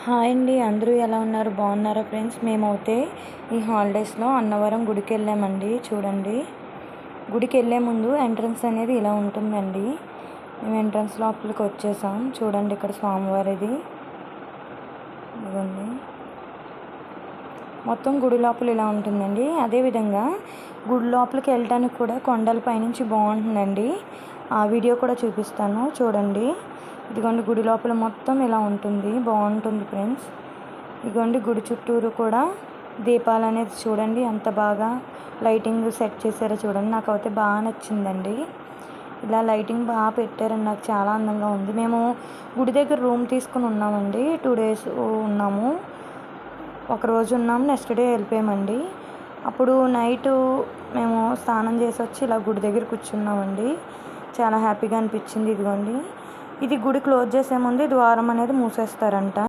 Hi అండి, అందరూ ఎలా ఉన్నారు? బాగున్నారా ఫ్రెండ్స్? మేమైతే ఈ హాలిడేస్లో అన్నవరం గుడికి వెళ్ళామండి. చూడండి, గుడికి వెళ్ళే ముందు ఎంట్రన్స్ అనేది ఇలా ఉంటుందండి. మేము ఎంట్రన్స్ లోపలికి వచ్చేసాం. చూడండి, ఇక్కడ స్వామివారిది ఇదిగోండి. మొత్తం గుడి లోపల ఇలా ఉంటుందండి. అదేవిధంగా గుడి లోపలికి వెళ్ళడానికి కూడా కొండల పైనుంచి బాగుంటుందండి. ఆ వీడియో కూడా చూపిస్తాను, చూడండి. ఇదిగోండి, గుడి లోపల మొత్తం ఇలా ఉంటుంది, బాగుంటుంది ఫ్రెండ్స్. ఇదిగోండి, గుడి చుట్టూరు కూడా దీపాలు అనేది చూడండి ఎంత బాగా లైటింగ్ సెట్ చేశారో చూడండి. నాకైతే బాగా నచ్చిందండి. ఇలా లైటింగ్ బాగా పెట్టారండి, నాకు చాలా అందంగా ఉంది. మేము గుడి దగ్గర రూమ్ తీసుకుని ఉన్నామండి. 2 days ఉన్నాము. ఒకరోజు ఉన్నాము, నెక్స్ట్ డే వెళ్ళిపోయామండి. అప్పుడు నైటు మేము స్నానం చేసి వచ్చి ఇలా గుడి దగ్గర కూర్చున్నామండి. చాలా హ్యాపీగా అనిపించింది. ఇదిగోండి, ఇది గుడి క్లోజ్ చేసే ముందు ద్వారం అనేది మూసేస్తారంట.